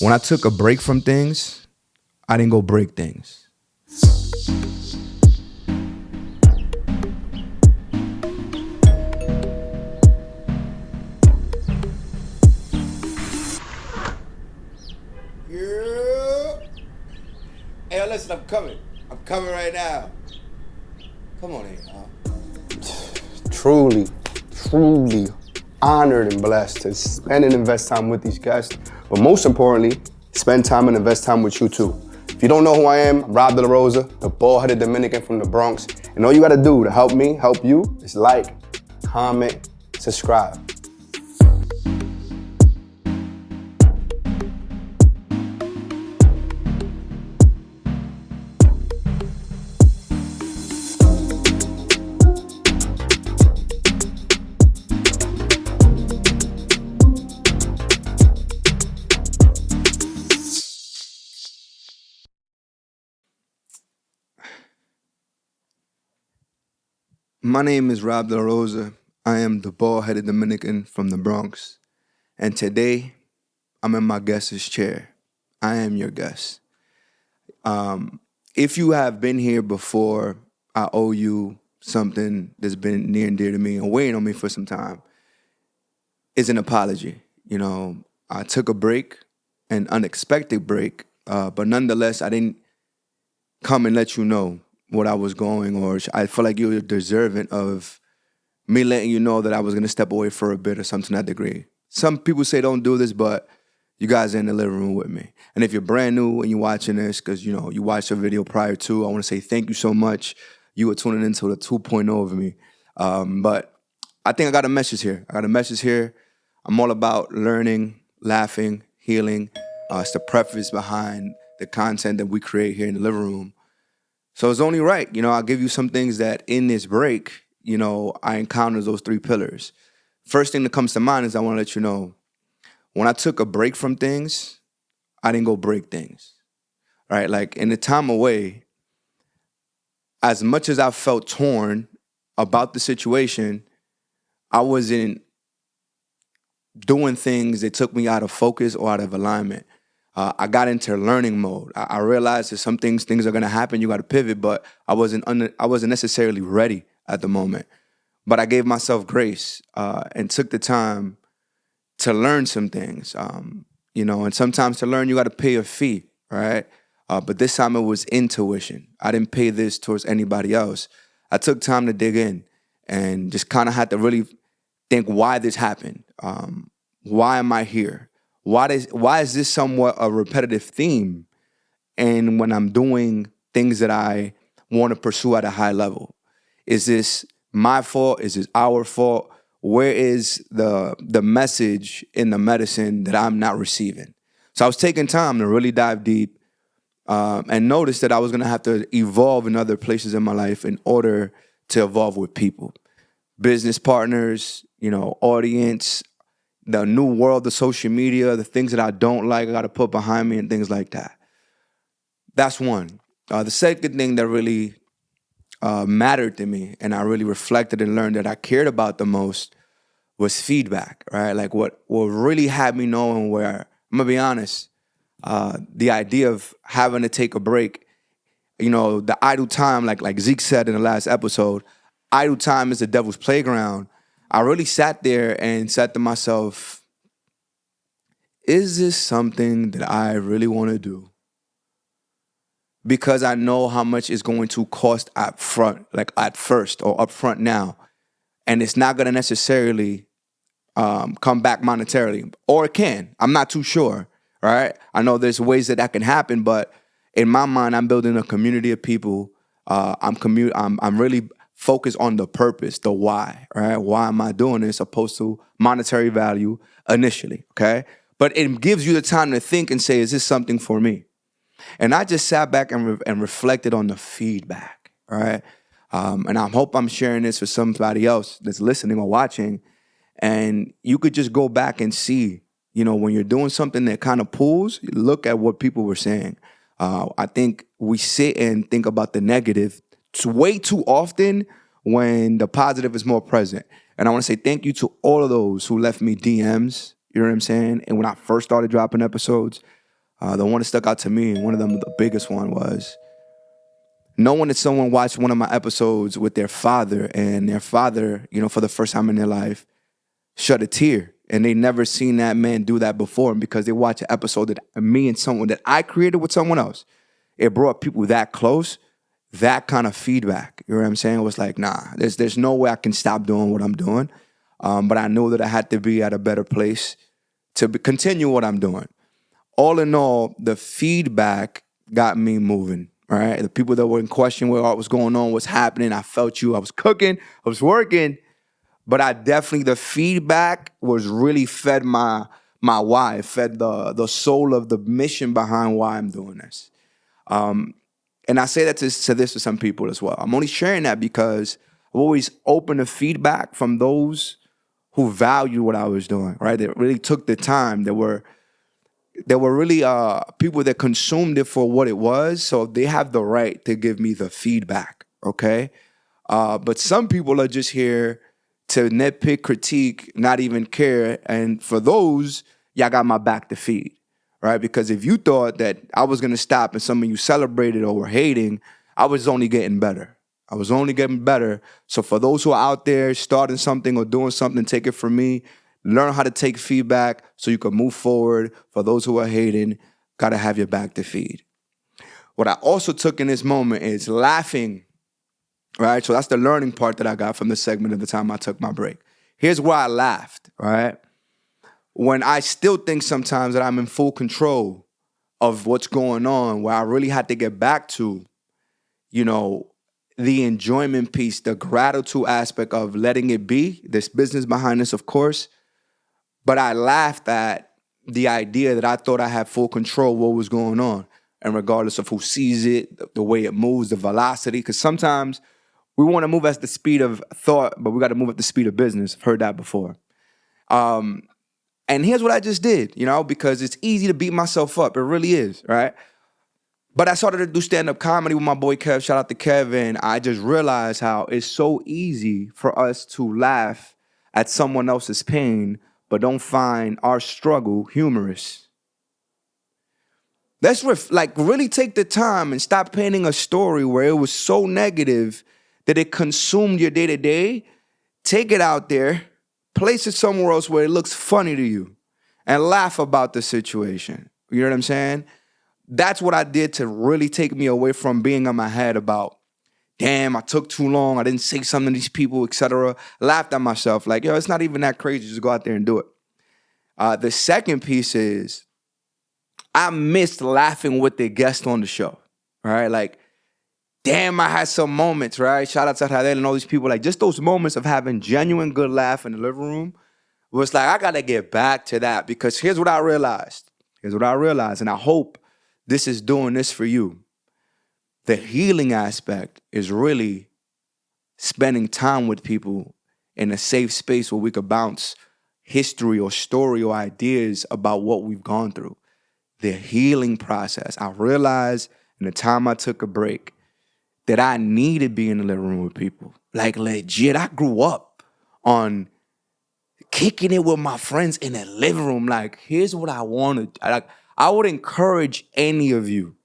When I took a break from things, I didn't go break things. Yeah. Hey, listen, I'm coming. I'm coming right now. Come on in, huh? Truly honored and blessed to spend and invest time with these guests, but most importantly, spend time and invest time with you too. If you don't know who I am, I'm Rob de la Rosa, the bald-headed Dominican from the Bronx, and all you gotta do to help me help you is like, comment, subscribe. My name is Rob de la Rosa. I am the bald-headed Dominican from the Bronx. And today, I'm in my guest's chair. I am your guest. If you have been here before, I owe you something that's been near and dear to me and weighing on me for some time. It's an apology. I took a break, an unexpected break, but nonetheless, I didn't come and let you know what I was going, or I feel like you're deserving of me letting you know that I was going to step away for a bit or something to that degree. Some people say don't do this, but you guys are in the living room with me. And if you're brand new and you're watching this, because you watched the video prior to, I want to say thank you so much. You were tuning into the 2.0 of me. But I think I got a message here. I'm all about learning, laughing, healing. It's the preface behind the content that we create here in the living room. So it's only right, I'll give you some things that in this break, I encountered those three pillars. First thing that comes to mind is I want to let you know, when I took a break from things, I didn't go break things, right? Like in the time away, as much as I felt torn about the situation, I wasn't doing things that took me out of focus or out of alignment. I got into learning mode. I realized that some things are gonna happen. You got to pivot, but I wasn't necessarily ready at the moment. But I gave myself grace and took the time to learn some things. And sometimes to learn you got to pay a fee, right? But this time it was intuition. I didn't pay this towards anybody else. I took time to dig in and just kind of had to really think why this happened. Why am I here? Why is this somewhat a repetitive theme? And when I'm doing things that I want to pursue at a high level, is this my fault? Is this our fault? Where is the message in the medicine that I'm not receiving? So I was taking time to really dive deep and notice that I was going to have to evolve in other places in my life in order to evolve with people, business partners, audience, the new world of social media, the things that I don't like, I got to put behind me and things like that. That's one. The second thing that really mattered to me and I really reflected and learned that I cared about the most was feedback, right? Like what really had me knowing where, I'm going to be honest, the idea of having to take a break, the idle time, like Zeke said in the last episode, idle time is the devil's playground. I really sat there and said to myself, is this something that I really want to do? Because I know how much it's going to cost up front, like at first or up front now. And it's not going to necessarily come back monetarily. Or it can. I'm not too sure, right? I know there's ways that can happen, but in my mind, I'm building a community of people. I'm really focused on the purpose, the why, right? Why am I doing this opposed to monetary value initially, okay? But it gives you the time to think and say, is this something for me? And I just sat back and reflected on the feedback, right? And I hope I'm sharing this with somebody else that's listening or watching. And you could just go back and see, when you're doing something that kind of pulls, look at what people were saying. I think we sit and think about the negative way too often when the positive is more present. And I want to say thank you to all of those who left me DMs, you know what I'm saying? And when I first started dropping episodes, The one that stuck out to me, and one of them, the biggest one, was knowing that someone watched one of my episodes with their father, and their father, for the first time in their life, shed a tear. And they never seen that man do that before. And because they watched an episode that me and someone that I created with someone else, it brought people that close, that kind of feedback. You know what I'm saying? It was like, nah, there's no way I can stop doing what I'm doing. But I knew that I had to be at a better place to continue what I'm doing. All in all, the feedback got me moving, right? The people that were in question what was going on, what's happening, I felt you. I was cooking, I was working. But the feedback was really fed my why. It fed the soul of the mission behind why I'm doing this. And I say that to some people as well. I'm only sharing that because I've always opened the feedback from those who valued what I was doing, right? That really took the time. There were really people that consumed it for what it was, so they have the right to give me the feedback, okay? But some people are just here to nitpick, critique, not even care. And for those, y'all got my back to feed, right? Because if you thought that I was going to stop and some of you celebrated or were hating, I was only getting better. I was only getting better. So for those who are out there starting something or doing something, take it from me. Learn how to take feedback so you can move forward. For those who are hating, got to have your back to feed. What I also took in this moment is laughing. Right? So that's the learning part that I got from this segment at the time I took my break. Here's where I laughed, right? When I still think sometimes that I'm in full control of what's going on, where I really had to get back to, the enjoyment piece, the gratitude aspect of letting it be. There's business behind this, of course. But I laughed at the idea that I thought I had full control of what was going on. And regardless of who sees it, the way it moves, the velocity, because sometimes we want to move at the speed of thought, but we got to move at the speed of business. I've heard that before. And here's what I just did, because it's easy to beat myself up. It really is, right? But I started to do stand-up comedy with my boy Kev. Shout out to Kev. And I just realized how it's so easy for us to laugh at someone else's pain, but don't find our struggle humorous. Let's really take the time and stop painting a story where it was so negative that it consumed your day-to-day. Take it out there, place it somewhere else where it looks funny to you, and laugh about the situation. You know what I'm saying? That's what I did to really take me away from being on my head about, damn, I took too long, I didn't say something to these people, etc. Laughed at myself like, it's not even that crazy, just go out there and do it. The second piece is, I missed laughing with the guest on the show, right? Like, damn, I had some moments, right? Shout out to Hadel and all these people. Like, just those moments of having genuine good laugh in the living room was like, I got to get back to that, because here's what I realized. And I hope this is doing this for you. The healing aspect is really spending time with people in a safe space where we could bounce history or story or ideas about what we've gone through. The healing process. I realized in the time I took a break that I needed to be in the living room with people. Like, legit, I grew up on kicking it with my friends in the living room. Like, here's what I wanted. I would encourage any of you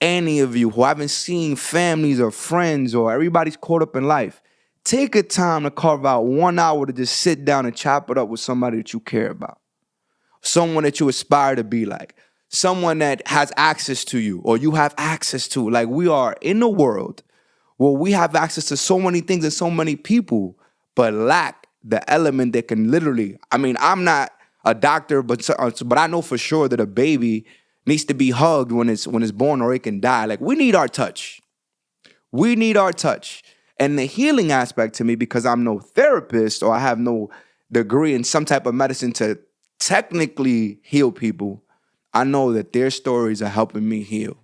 who haven't seen families or friends, or everybody's caught up in life, take a time to carve out 1 hour to just sit down and chop it up with somebody that you care about. Someone that you aspire to be like. Someone that has access to you, or you have access to. Like, we are in a world where we have access to so many things and so many people, but lack the element that can literally, I'm not a doctor, but I know for sure that a baby needs to be hugged when it's born, or it can die. Like, we need our touch. We need our touch. And the healing aspect to me, because I'm no therapist or I have no degree in some type of medicine to technically heal people, I know that their stories are helping me heal.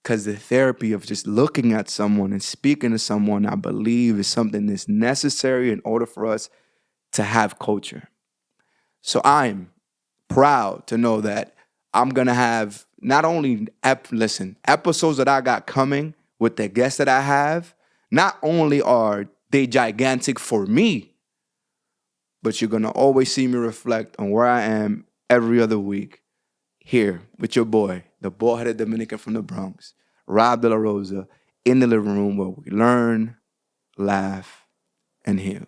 Because the therapy of just looking at someone and speaking to someone, I believe, is something that's necessary in order for us to have culture. So I'm proud to know that I'm going to have not only episodes that I got coming with the guests that I have. Not only are they gigantic for me, but you're going to always see me reflect on where I am every other week, here with your boy, the bald-headed Dominican from the Bronx, Rob De La Rosa, in the living room where we learn, laugh, and heal.